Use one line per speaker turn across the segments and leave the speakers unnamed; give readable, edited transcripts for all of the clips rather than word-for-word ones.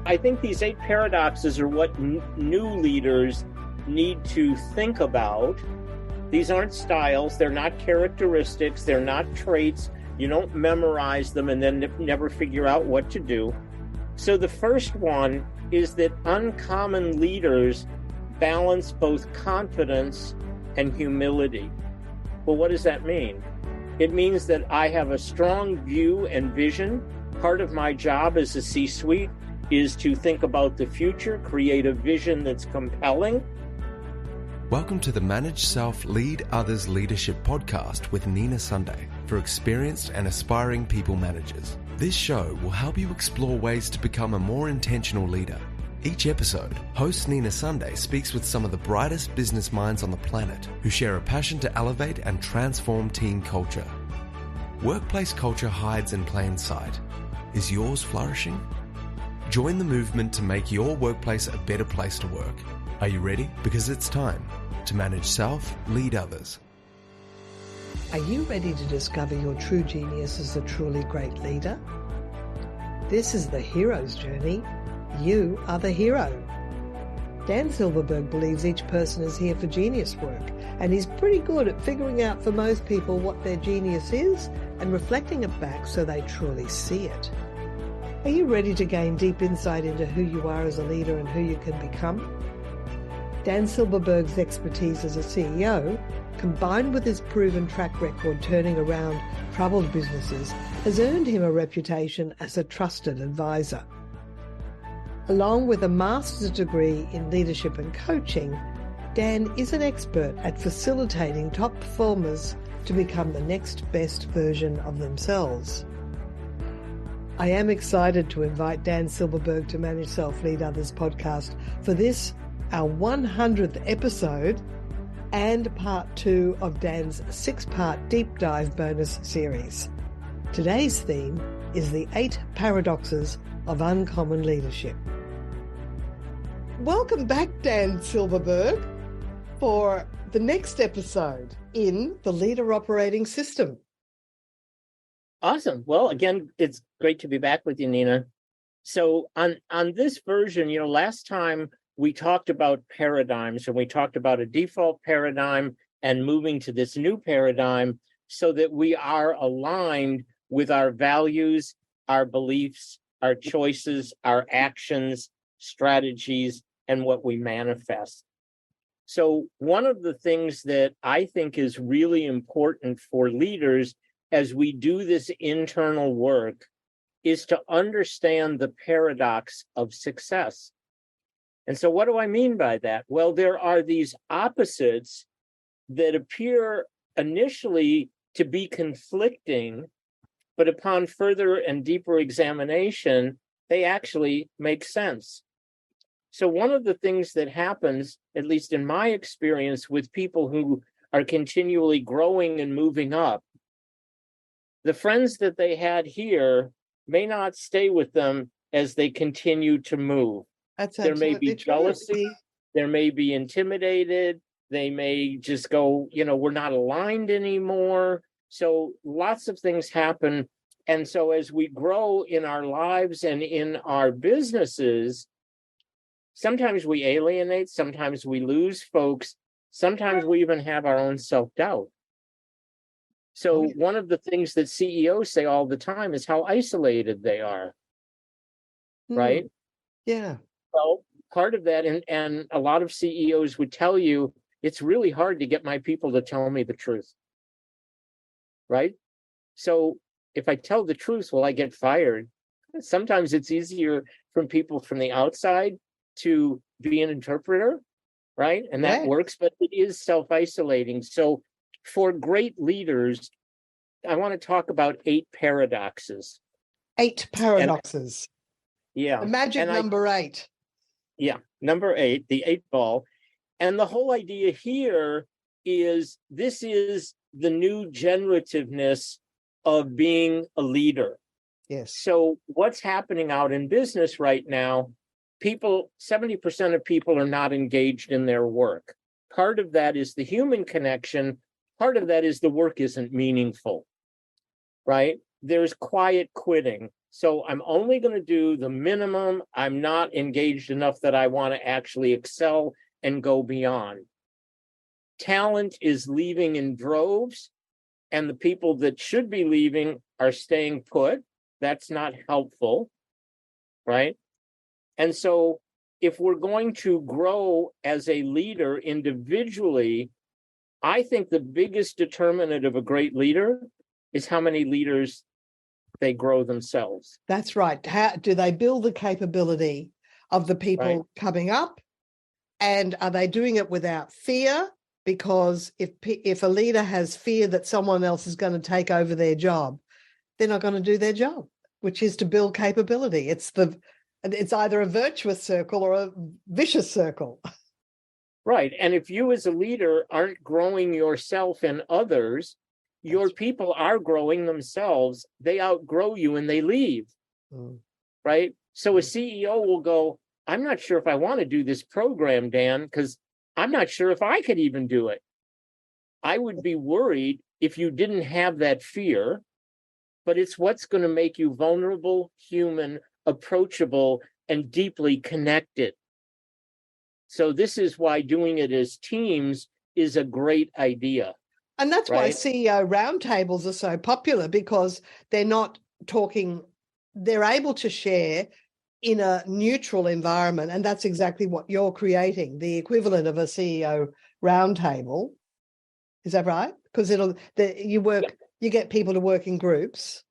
I think these 8 paradoxes are what new leaders need to think about. These aren't styles, they're not characteristics, they're not traits. You don't memorize them and then never figure out what to do. So the first one is that uncommon leaders balance both confidence and humility. Well, what does that mean? It means that I have a strong view and vision. Part of my job as a C-suite is to think about the future, create a vision that's compelling.
Welcome to the Manage Self, Lead Others Leadership podcast with Nina Sunday for experienced and aspiring people managers. This show will help you explore ways to become a more intentional leader. Each episode, host Nina Sunday speaks with some of the brightest business minds on the planet who share a passion to elevate and transform team culture. Workplace culture hides in plain sight. Is yours flourishing? Join the movement to make your workplace a better place to work. Are you ready? Because it's time to manage self, lead others.
Are you ready to discover your true genius as a truly great leader? This is the hero's journey. You are the hero. Dan Silberberg believes each person is here for genius work, and he's pretty good at figuring out for most people what their genius is and reflecting it back so they truly see it. Are you ready to gain deep insight into who you are as a leader and who you can become? Dan Silberberg's expertise as a CEO, combined with his proven track record turning around troubled businesses, has earned him a reputation as a trusted advisor. Along with a master's degree in leadership and coaching, Dan is an expert at facilitating top performers to become the next best version of themselves. I am excited to invite Dan Silberberg to Manage Self, Lead Others podcast for this, our 100th episode and part 2 of Dan's 6-part deep dive bonus series. Today's theme is the 8 paradoxes of uncommon leadership. Welcome back, Dan Silberberg, for the next episode in the Leader Operating System.
Awesome. Well, again, it's great to be back with you, Nina. So on this version, last time we talked about paradigms and we talked about a default paradigm and moving to this new paradigm so that we are aligned with our values, our beliefs, our choices, our actions, strategies, and what we manifest. So one of the things that I think is really important for leaders as we do this internal work is to understand the paradox of success. And so what do I mean by that? Well, there are these opposites that appear initially to be conflicting, but upon further and deeper examination, they actually make sense. So one of the things that happens, at least in my experience with people who are continually growing and moving up, the friends that they had here may not stay with them as they continue to move. There may be jealousy, there may be intimidated, they may just go, we're not aligned anymore. So lots of things happen. And so as we grow in our lives and in our businesses, sometimes we alienate, sometimes we lose folks, sometimes we even have our own self-doubt. So one of the things that CEOs say all the time is how isolated they are, right?
Yeah.
Well, part of that, and a lot of CEOs would tell you, it's really hard to get my people to tell me the truth, right? So if I tell the truth, will I get fired? Sometimes it's easier from people from the outside to be an interpreter, right? And that works, but it is self-isolating. So for great leaders, I want to talk about 8 paradoxes.
8 paradoxes.
The
magic number 8.
Yeah, number 8, the 8 ball. And the whole idea here is this is the new generativeness of being a leader.
Yes.
So what's happening out in business right now, 70% of people are not engaged in their work. Part of that is the human connection. Part of that is the work isn't meaningful, right? There's quiet quitting. So I'm only going to do the minimum. I'm not engaged enough that I want to actually excel and go beyond. Talent is leaving in droves, and the people that should be leaving are staying put. That's not helpful, right? And so if we're going to grow as a leader individually, I think the biggest determinant of a great leader is how many leaders they grow themselves.
That's right. How do they build the capability of the people coming up? And are they doing it without fear? Because if a leader has fear that someone else is going to take over their job, they're not going to do their job, which is to build capability. It's either a virtuous circle or a vicious circle.
Right. And if you as a leader aren't growing yourself and others, your people are growing themselves. They outgrow you and they leave. Right. So a CEO will go, I'm not sure if I want to do this program, Dan, because I'm not sure if I could even do it. I would be worried if you didn't have that fear, but it's what's going to make you vulnerable, human, approachable, and deeply connected. So this is why doing it as teams is a great idea.
And that's why CEO roundtables are so popular, because they're not talking, they're able to share in a neutral environment. And that's exactly what you're creating, the equivalent of a CEO roundtable. Is that right? Because you get people to work in groups.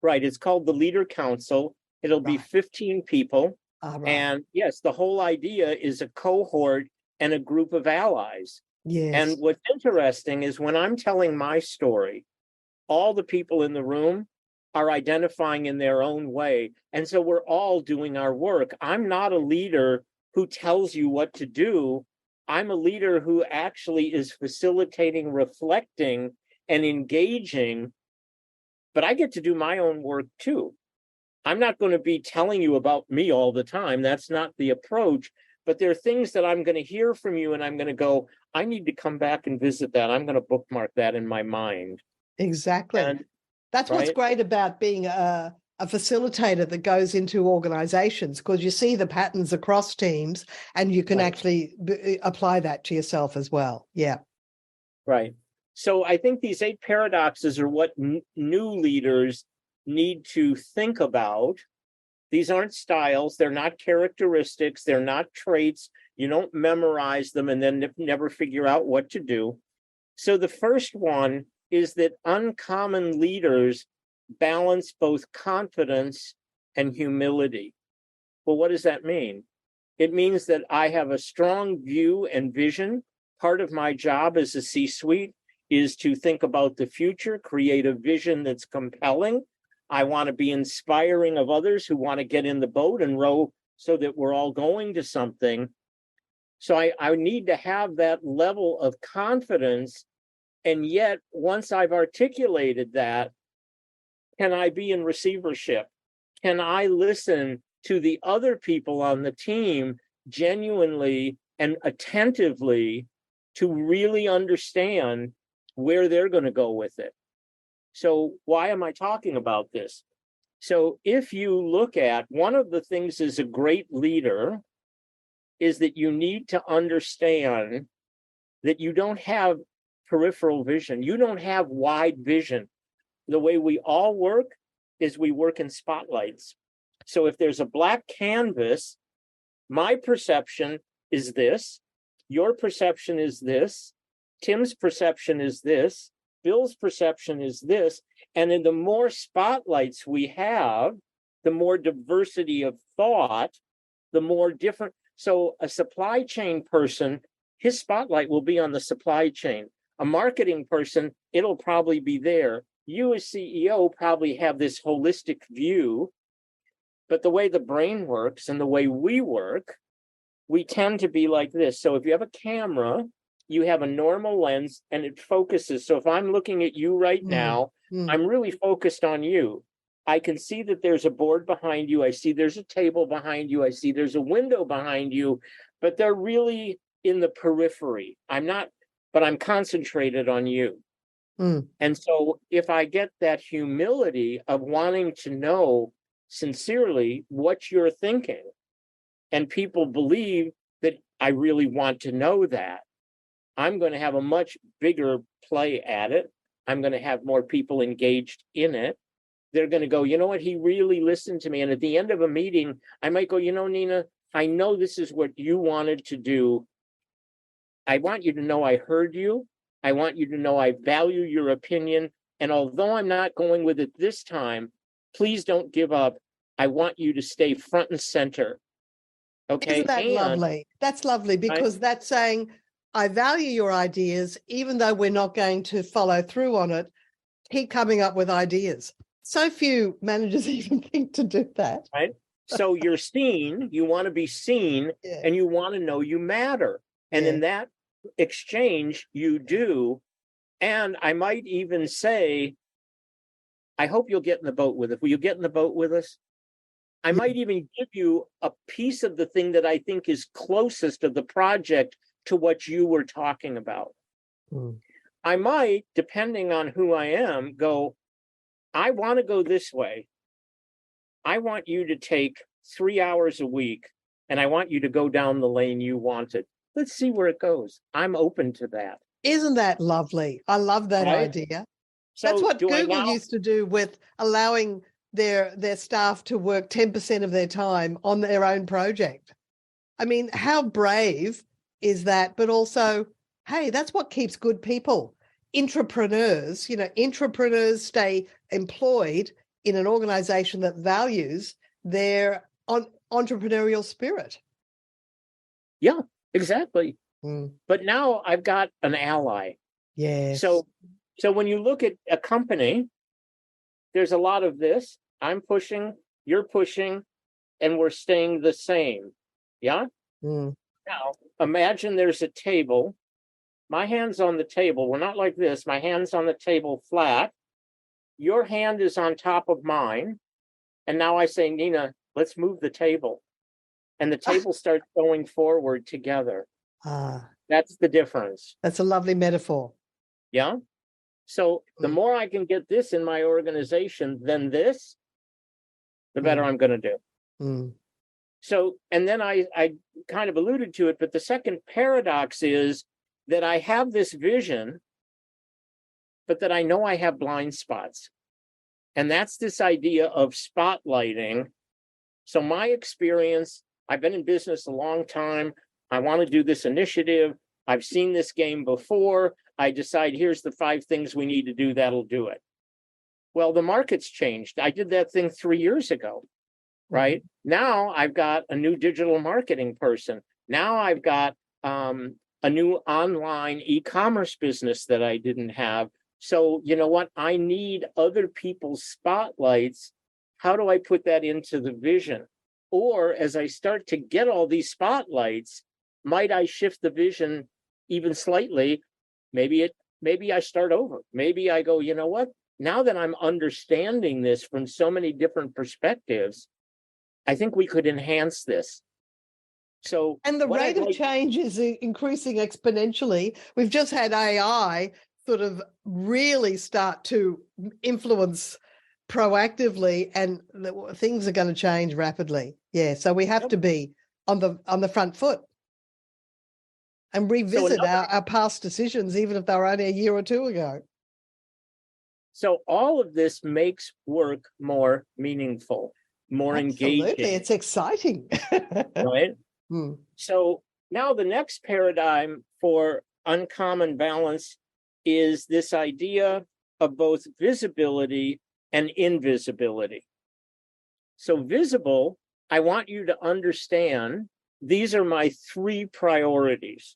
Right. It's called the Leader Council. It'll be 15 people. And yes, the whole idea is a cohort and a group of allies.
Yes.
And what's interesting is when I'm telling my story, all the people in the room are identifying in their own way. And so we're all doing our work. I'm not a leader who tells you what to do. I'm a leader who actually is facilitating, reflecting, and engaging. But I get to do my own work too. I'm not going to be telling you about me all the time. That's not the approach. But there are things that I'm going to hear from you and I'm going to go, I need to come back and visit that. I'm going to bookmark that in my mind.
Exactly. And that's what's great about being a facilitator that goes into organizations, because you see the patterns across teams and you can actually apply that to yourself as well. Yeah.
Right. So I think these 8 paradoxes are what new leaders need to think about. These aren't styles. They're not characteristics. They're not traits. You don't memorize them and then never figure out what to do. So the first one is that uncommon leaders balance both confidence and humility. Well, what does that mean? It means that I have a strong view and vision. Part of my job as a C-suite is to think about the future, create a vision that's compelling. I want to be inspiring of others who want to get in the boat and row so that we're all going to something. So I need to have that level of confidence. And yet, once I've articulated that, can I be in receivership? Can I listen to the other people on the team genuinely and attentively to really understand where they're going to go with it? So why am I talking about this? So if you look at one of the things as a great leader is that you need to understand that you don't have peripheral vision. You don't have wide vision. The way we all work is we work in spotlights. So if there's a black canvas, my perception is this, your perception is this, Tim's perception is this, Bill's perception is this. And in the more spotlights we have, the more diversity of thought, the more different. So a supply chain person, his spotlight will be on the supply chain. A marketing person, it'll probably be there. You as CEO probably have this holistic view, but the way the brain works and the way we work, we tend to be like this. So if you have a camera, you have a normal lens and it focuses. So if I'm looking at you right now, I'm really focused on you. I can see that there's a board behind you. I see there's a table behind you. I see there's a window behind you, but they're really in the periphery. But I'm concentrated on you. And so if I get that humility of wanting to know sincerely what you're thinking, and people believe that I really want to know that, I'm going to have a much bigger play at it. I'm going to have more people engaged in it. They're going to go, you know what, he really listened to me. And at the end of a meeting, I might go, you know, Nina, I know this is what you wanted to do. I want you to know I heard you. I want you to know I value your opinion. And although I'm not going with it this time, please don't give up. I want you to stay front and center. Okay.
Isn't that lovely? That's lovely, because that's saying, I value your ideas, even though we're not going to follow through on it. Keep coming up with ideas. So few managers even think to do that.
Right. So you're seen, you want to be seen, and you want to know you matter. And in that exchange, you do. And I might even say, I hope you'll get in the boat with us. Will you get in the boat with us? I might even give you a piece of the thing that I think is closest of the project to what you were talking about. I might, depending on who I am, go, I want to go this way. I want you to take 3 hours a week, and I want you to go down the lane you wanted. Let's see where it goes. I'm open to that.
Isn't that lovely? I love that idea. So that's what Google used to do with allowing their staff to work 10% of their time on their own project. I mean, how brave is that? But also, hey, that's what keeps good people. Intrapreneurs stay employed in an organization that values their entrepreneurial spirit.
Yeah, exactly. But now I've got an ally.
Yes.
So when you look at a company, there's a lot of this. I'm pushing, you're pushing, and we're staying the same. Yeah? Now, imagine there's a table. My hand's on the table. We're not like this. My hand's on the table flat. Your hand is on top of mine. And now I say, Nina, let's move the table. And the table starts going forward together. That's the difference.
That's a lovely metaphor.
Yeah? So the more I can get this in my organization than this, the better I'm going to do. So, and then I kind of alluded to it, but the second paradox is that I have this vision, but that I know I have blind spots. And that's this idea of spotlighting. So my experience, I've been in business a long time. I want to do this initiative. I've seen this game before. I decide, here's the 5 things we need to do, that'll do it. Well, the market's changed. I did that thing 3 years ago, right? Now I've got a new digital marketing person. Now I've got a new online e-commerce business that I didn't have. So you know what? I need other people's spotlights. How do I put that into the vision? Or as I start to get all these spotlights, might I shift the vision even slightly? Maybe I start over. Maybe I go, you know what? Now that I'm understanding this from so many different perspectives, I think we could enhance this. So,
and the rate of change is increasing exponentially. We've just had AI sort of really start to influence proactively, and things are going to change rapidly. Yeah, so we have to be on the front foot and revisit our past decisions, even if they were only a year or 2 ago.
So all of this makes work more meaningful, more engaging.
It's exciting.
Right? So now the next paradigm for uncommon balance is this idea of both visibility and invisibility. So visible, I want you to understand, these are my 3 priorities.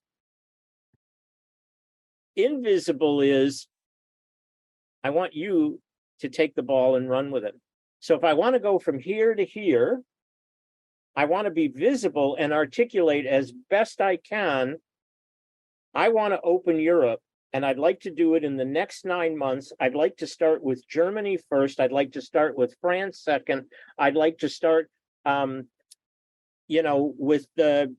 Invisible is, I want you to take the ball and run with it. So if I want to go from here to here, I want to be visible and articulate as best I can. I want to open Europe, and I'd like to do it in the next 9 months. I'd like to start with Germany first. I'd like to start with France second. I'd like to start, with the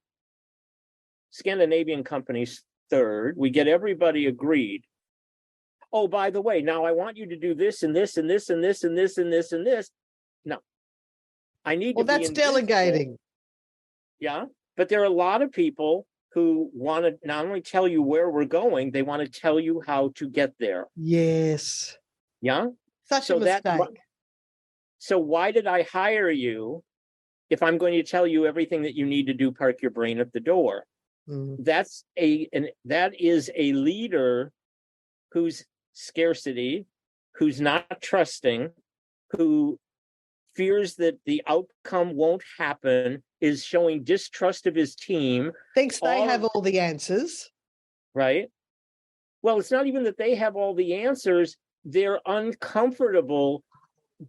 Scandinavian companies third. We get everybody agreed. Oh, by the way, now I want you to do this and this and this and this and this and this and this. No, I need
Well,
to be
that's
invisible.
delegating.
Yeah. But there are a lot of people who want to not only tell you where we're going, they want to tell you how to get there.
Yes.
Yeah.
Such a mistake.
So why did I hire you if I'm going to tell you everything that you need to do, park your brain at the door? That is a leader who's scarcity, who's not trusting, who fears that the outcome won't happen, is showing distrust of his team.
Thinks they have all the answers.
Right? Well, it's not even that they have all the answers. They're uncomfortable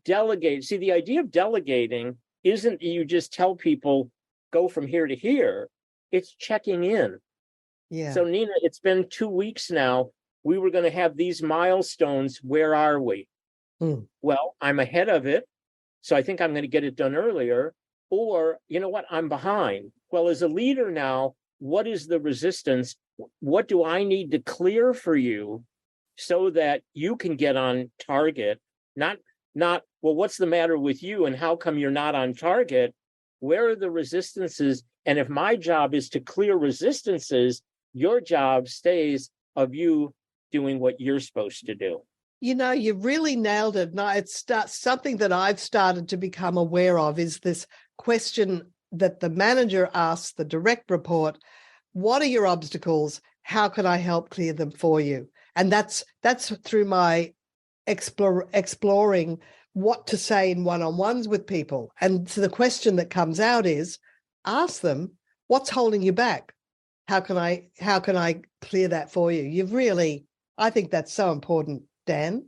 delegating. See, the idea of delegating isn't you just tell people, go from here to here. It's checking in.
Yeah.
So, Nina, it's been 2 weeks now. We were going to have these milestones. Where are we? Well, I'm ahead of it. So I think I'm going to get it done earlier. Or, you know what? I'm behind. Well, as a leader now, what is the resistance? What do I need to clear for you so that you can get on target? Not, well, what's the matter with you and how come you're not on target? Where are the resistances? And if my job is to clear resistances, your job stays of you doing what you're supposed to do.
You know, you've really nailed it. Now, it's something that I've started to become aware of is this question that the manager asks the direct report, what are your obstacles? How can I help clear them for you? And that's through my exploring what to say in one-on-ones with people. And so the question that comes out is, ask them, what's holding you back? How can I clear that for you? You've really, I think that's so important, Dan.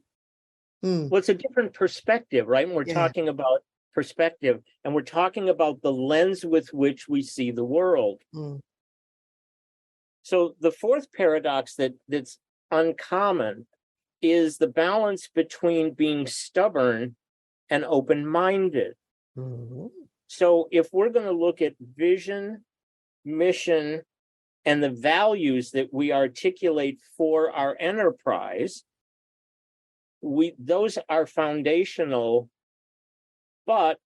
Well, it's a different perspective, right? And we're talking about perspective, and we're talking about the lens with which we see the world. So the fourth paradox that's uncommon is the balance between being stubborn and open-minded. So if we're going to look at vision, mission, and the values that we articulate for our enterprise, those are foundational. But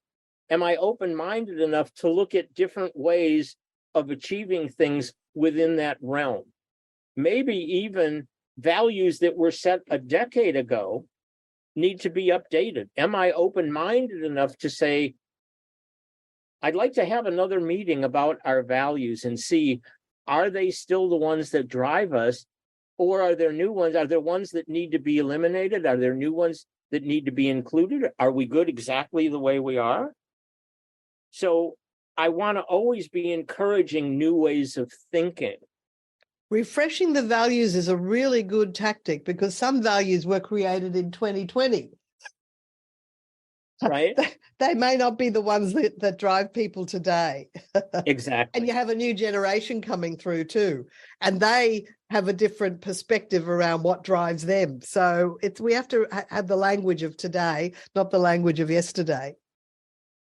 am I open-minded enough to look at different ways of achieving things within that realm? Maybe even values that were set a decade ago need to be updated. Am I open-minded enough to say, I'd like to have another meeting about our values and see, are they still the ones that drive us? Or are there new ones? Are there ones that need to be eliminated? Are there new ones that need to be included? Are we good exactly the way we are? So I want to always be encouraging new ways of thinking.
Refreshing the values is a really good tactic because some values were created in 2020.
Right?
They may not be the ones that drive people today.
Exactly.
And you have a new generation coming through too, and they have a different perspective around what drives them. So we have to have the language of today, not the language of yesterday.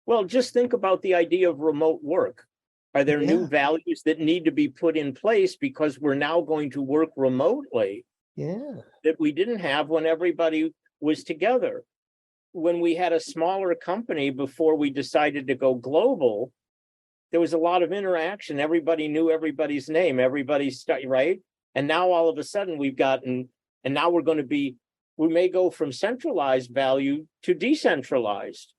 Well, just think about the idea of remote work. Are there new values that need to be put in place because we're now going to work remotely that we didn't have when everybody was together? When we had a smaller company before we decided to go global, there was a lot of interaction. Everybody knew everybody's name, right? And now all of a sudden and now we may go from centralized value to decentralized,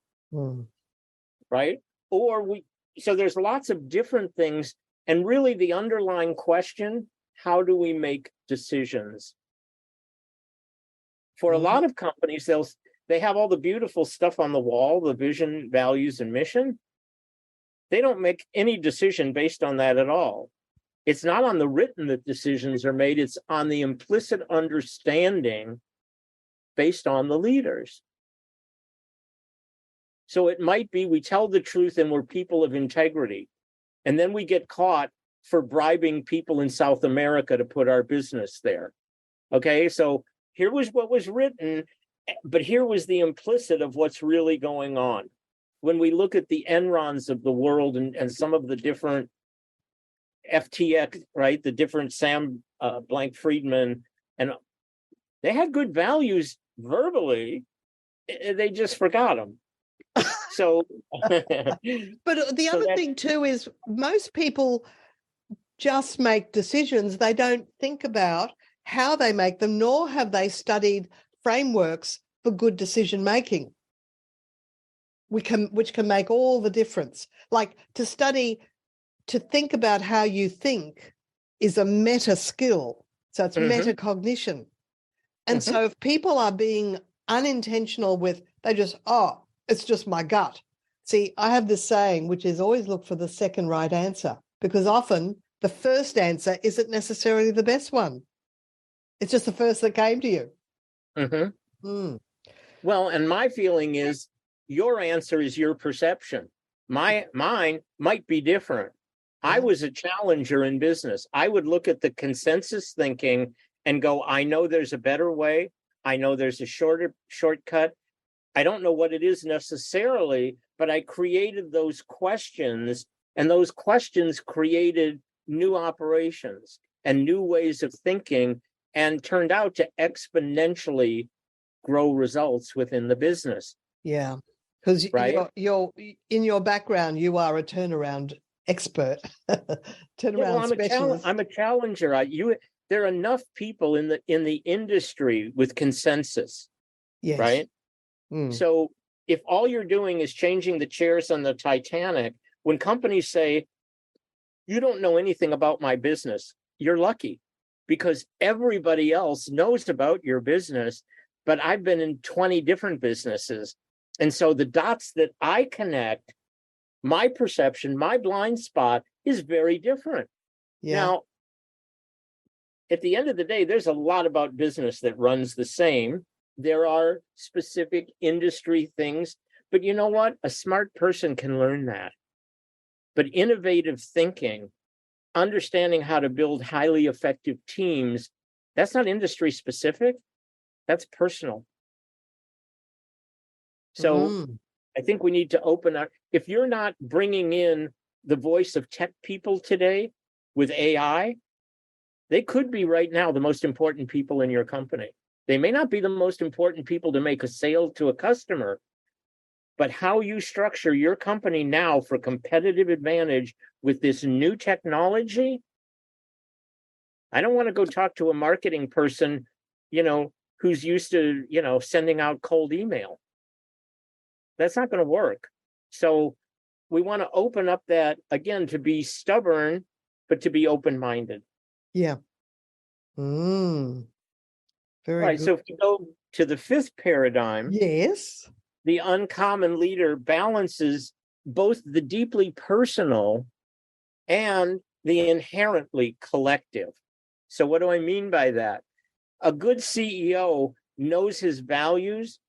right? So there's lots of different things. And really the underlying question, how do we make decisions? For a lot of companies, they have all the beautiful stuff on the wall, the vision, values, and mission. They don't make any decision based on that at all. It's not on the written that decisions are made. It's on the implicit understanding based on the leaders. So it might be we tell the truth and we're people of integrity. And then we get caught for bribing people in South America to put our business there. Okay, so here was what was written, but here was the implicit of what's really going on. When we look at the Enrons of the world and some of the different FTX, right, the different Sam Blank-Friedman, and they had good values verbally, they just forgot them. So,
But the
so
other
that,
thing too is most people just make decisions. They don't think about how they make them, nor have they studied frameworks for good decision making. Which can make all the difference. Like to think about how you think is a meta skill. So it's metacognition. And so if people are being unintentional with, it's just my gut. See, I have this saying, which is always look for the second right answer, because often the first answer isn't necessarily the best one. It's just the first that came to you.
Well, and my feeling is your answer is your perception. Mine might be different. I was a challenger in business. I would look at the consensus thinking and go, I know there's a better way. I know there's a shortcut. I don't know what it is necessarily, but I created those questions, and those questions created new operations and new ways of thinking, and turned out to exponentially grow results within the business.
Yeah, because
right?
you're in your background, you are a turnaround expert, turnaround specialist.
I'm a challenger. There are enough people in the industry with consensus,
yes.
Right? So if all you're doing is changing the chairs on the Titanic, when companies say, you don't know anything about my business, you're lucky, because everybody else knows about your business, but I've been in 20 different businesses. And so the dots that I connect, my perception, my blind spot is very different.
Yeah.
Now, at the end of the day, there's a lot about business that runs the same. There are specific industry things, but you know what? A smart person can learn that. But innovative thinking, understanding how to build highly effective teams, that's not industry specific, that's personal. So I think we need to open up. If you're not bringing in the voice of tech people today with AI, they could be right now the most important people in your company. They may not be the most important people to make a sale to a customer, but how you structure your company now for competitive advantage with this new technology. I don't want to go talk to a marketing person, who's used to, sending out cold email. That's not going to work. So we want to open up that, again, to be stubborn, but to be open-minded.
Yeah. Very
right.
good.
So if you go to the fifth paradigm,
yes,
the uncommon leader balances both the deeply personal and the inherently collective. So what do I mean by that? A good CEO knows his values,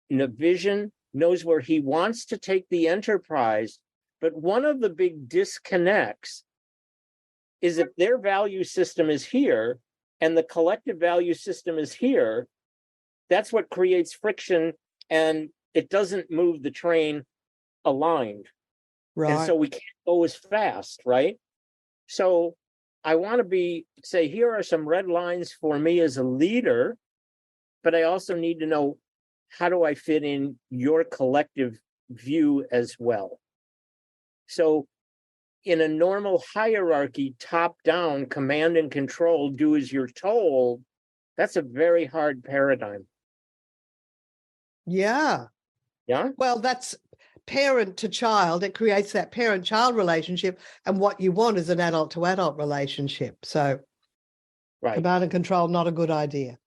the vision, knows where he wants to take the enterprise. But one of the big disconnects is if their value system is here and the collective value system is here, that's what creates friction, and it doesn't move the train aligned.
Right.
And so we can't go as fast, right? So I want to say, here are some red lines for me as a leader, but I also need to know, how do I fit in your collective view as well? So in a normal hierarchy, top down, command and control, do as you're told, that's a very hard paradigm.
Yeah.
Yeah.
Well, that's parent to child. It creates that parent-child relationship, and what you want is an adult-to-adult relationship. So
right.
Command and control, not a good idea.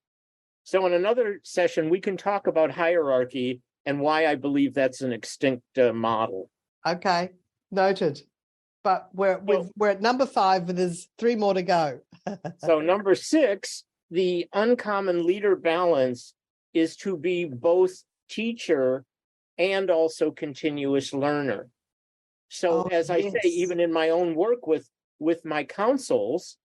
So in another session, we can talk about hierarchy and why I believe that's an extinct model.
Okay, noted. But we're at number 5, but there's 3 more to go.
So number 6, the uncommon leader balance is to be both teacher and also continuous learner. So as I say, even in my own work with my counsels,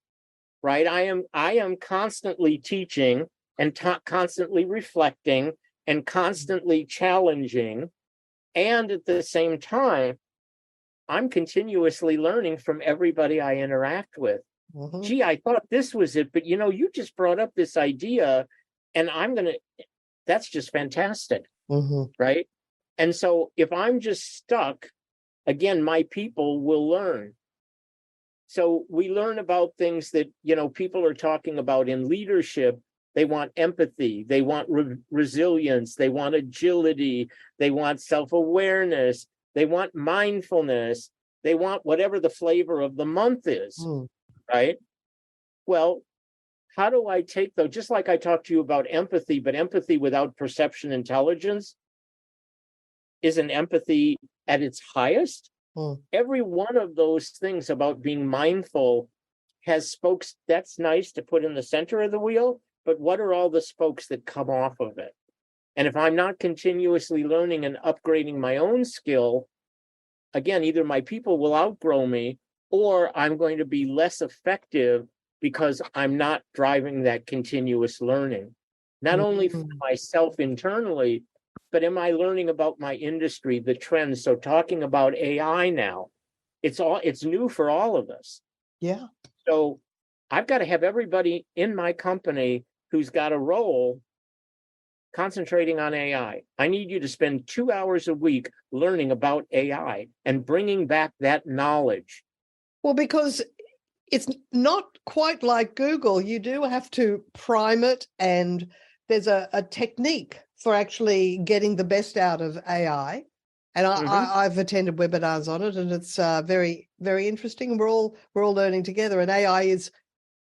right, I am constantly teaching and constantly reflecting and constantly challenging. And at the same time, I'm continuously learning from everybody I interact with. Gee, I thought this was it, but you just brought up this idea, and that's just fantastic, right? And so if I'm just stuck, again, my people will learn. So we learn about things that, people are talking about in leadership. They want empathy, they want resilience, they want agility, they want self-awareness, they want mindfulness, they want whatever the flavor of the month is, right? Well, how do I take those? Just like I talked to you about empathy, but empathy without perception intelligence isn't empathy at its highest. Every one of those things about being mindful has spokes. That's nice to put in the center of the wheel, but what are all the spokes that come off of it? And if I'm not continuously learning and upgrading my own skill, again, either my people will outgrow me or I'm going to be less effective because I'm not driving that continuous learning, not only for myself internally, but am I learning about my industry, the trends? So talking about AI now, it's new for all of us.
Yeah.
So I've got to have everybody in my company who's got a role concentrating on AI. I need you to spend 2 hours a week learning about AI and bringing back that knowledge.
Well, because it's not quite like Google. You do have to prime it, and there's a technique for actually getting the best out of AI. And I've attended webinars on it, and it's very, very interesting. We're all learning together, and AI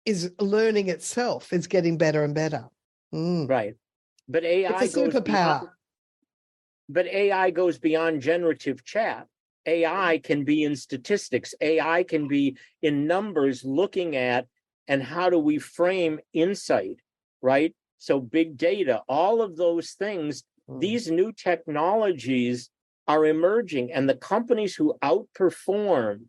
is learning itself. It's getting better and better.
Right. But AI
it's a superpower.
But AI goes beyond generative chat. AI can be in statistics. AI can be in numbers, looking at and how do we frame insight, right? So big data, all of those things, these new technologies are emerging, and the companies who outperform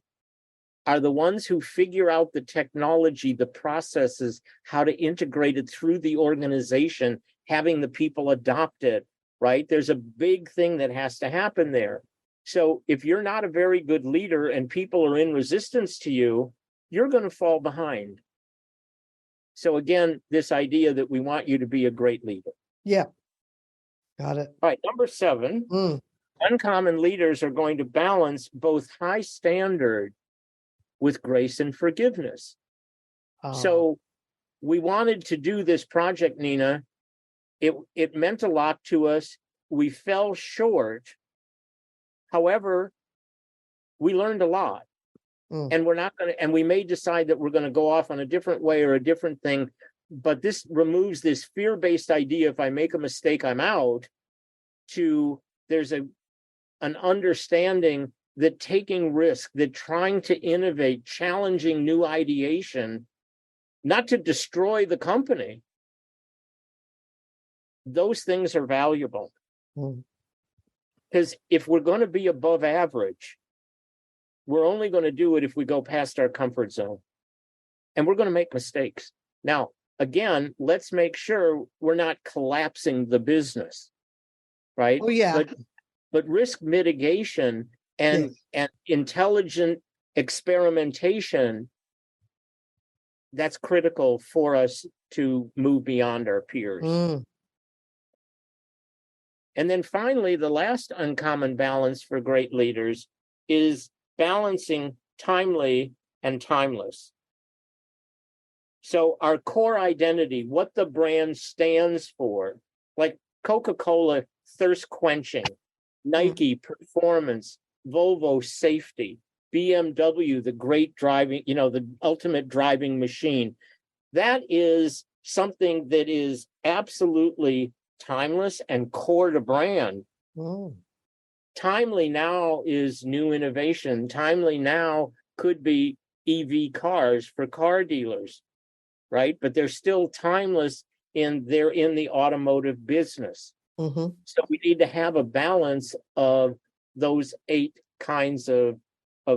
are the ones who figure out the technology, the processes, how to integrate it through the organization, having the people adopt it, right? There's a big thing that has to happen there. So if you're not a very good leader and people are in resistance to you, you're going to fall behind. So again, this idea that we want you to be a great leader.
Yeah. Got it.
All right, number 7, uncommon leaders are going to balance both high standard with grace and forgiveness. So we wanted to do this project, Nina. It meant a lot to us. We fell short. However, we learned a lot. And we're not going to, and we may decide that we're going to go off on a different way or a different thing, but this removes this fear-based idea, if I make a mistake, I'm out, to there's an understanding that taking risk, that trying to innovate, challenging new ideation, not to destroy the company, those things are valuable. Because if we're going to be above average, we're only going to do it if we go past our comfort zone. And we're going to make mistakes. Now, again, let's make sure we're not collapsing the business, right?
Oh, yeah.
But risk mitigation and intelligent experimentation, that's critical for us to move beyond our peers. And then finally, the last uncommon balance for great leaders is balancing timely and timeless. So our core identity, what the brand stands for, like Coca-Cola, thirst quenching, Nike, performance, Volvo, safety, BMW, the great driving, the ultimate driving machine. That is something that is absolutely timeless and core to brand. Timely now is new innovation. Timely now could be EV cars for car dealers, right? But they're still timeless they're in the automotive business. So we need to have a balance of those 8 kinds of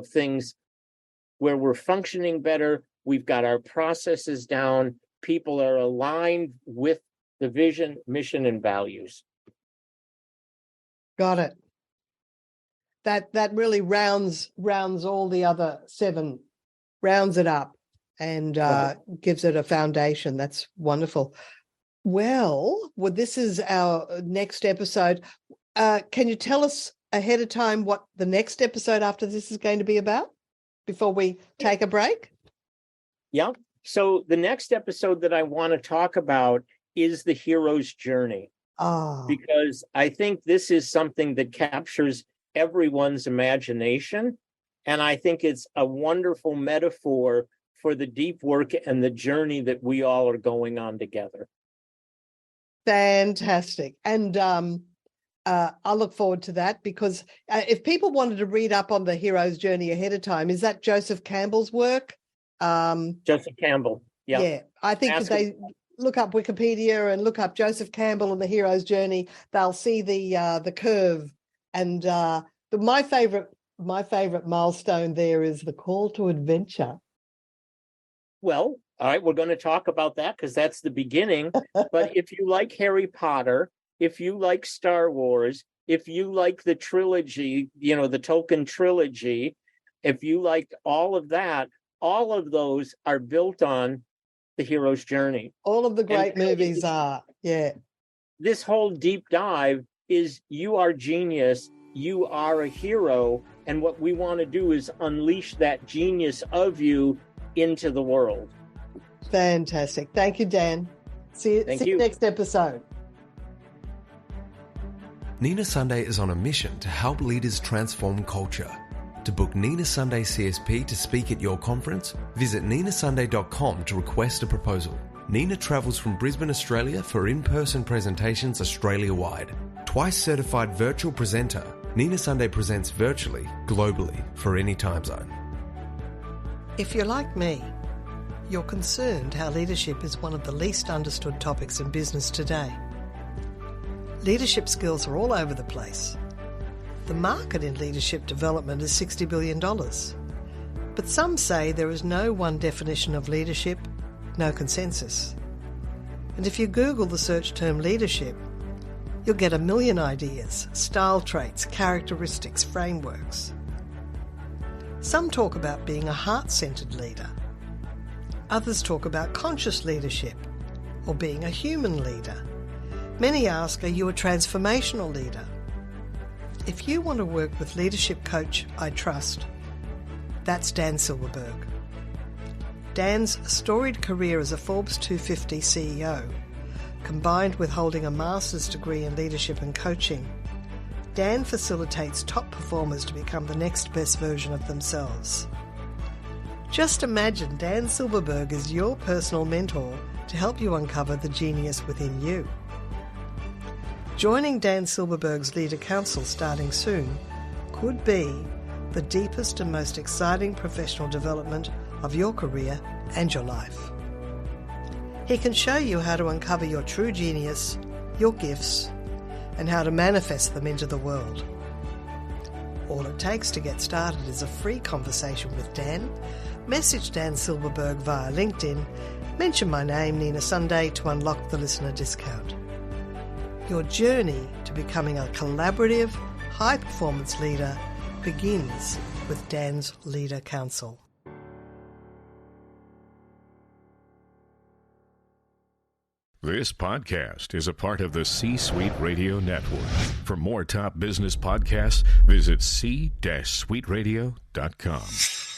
things where we're functioning better. We've got our processes down. People are aligned with the vision, mission, and values.
Got it. That really rounds all the other 7, rounds it up and gives it a foundation. That's wonderful. Well, this is our next episode. Can you tell us ahead of time what the next episode after this is going to be about before we take a break?
Yeah. So the next episode that I want to talk about is the hero's journey.
Oh.
Because I think this is something that captures everyone's imagination. And I think it's a wonderful metaphor for the deep work and the journey that we all are going on together.
Fantastic. And I look forward to that, because if people wanted to read up on the hero's journey ahead of time, is that Joseph Campbell's work?
Joseph Campbell. Yeah.
Yeah. I think if they look up Wikipedia and look up Joseph Campbell and the hero's journey, they'll see the curve. And my favorite milestone there is the call to adventure.
Well, all right, we're going to talk about that because that's the beginning. But if you like Harry Potter, if you like Star Wars, if you like the trilogy, the Tolkien trilogy, if you like all of that, all of those are built on the hero's journey.
All of the great movies are, yeah.
This whole deep dive is you are genius, you are a hero, and what we want to do is unleash that genius of you into the world.
Fantastic. Thank you, Dan. See you next episode.
Nina Sunday is on a mission to help leaders transform culture. To book Nina Sunday CSP to speak at your conference, visit ninasunday.com to request a proposal. Nina travels from Brisbane, Australia for in-person presentations Australia-wide. Twice certified virtual presenter, Nina Sunday presents virtually, globally, for any time zone.
If you're like me, you're concerned how leadership is one of the least understood topics in business today. Leadership skills are all over the place. The market in leadership development is $60 billion. But some say there is no one definition of leadership, no consensus. And if you Google the search term leadership, you'll get a million ideas, style traits, characteristics, frameworks. Some talk about being a heart-centered leader. Others talk about conscious leadership or being a human leader. Many ask, are you a transformational leader? If you want to work with leadership coach I trust, that's Dan Silberberg. Dan's storied career as a Forbes 250 CEO, combined with holding a master's degree in leadership and coaching, Dan facilitates top performers to become the next best version of themselves. Just imagine Dan Silberberg is your personal mentor to help you uncover the genius within you. Joining Dan Silberberg's Leader Council starting soon could be the deepest and most exciting professional development of your career and your life. He can show you how to uncover your true genius, your gifts, and how to manifest them into the world. All it takes to get started is a free conversation with Dan. Message Dan Silberberg via LinkedIn. Mention my name, Nina Sunday, to unlock the listener discount. Your journey to becoming a collaborative, high-performance leader begins with Dan's Leader Council.
This podcast is a part of the C-Suite Radio Network. For more top business podcasts, visit c-suiteradio.com.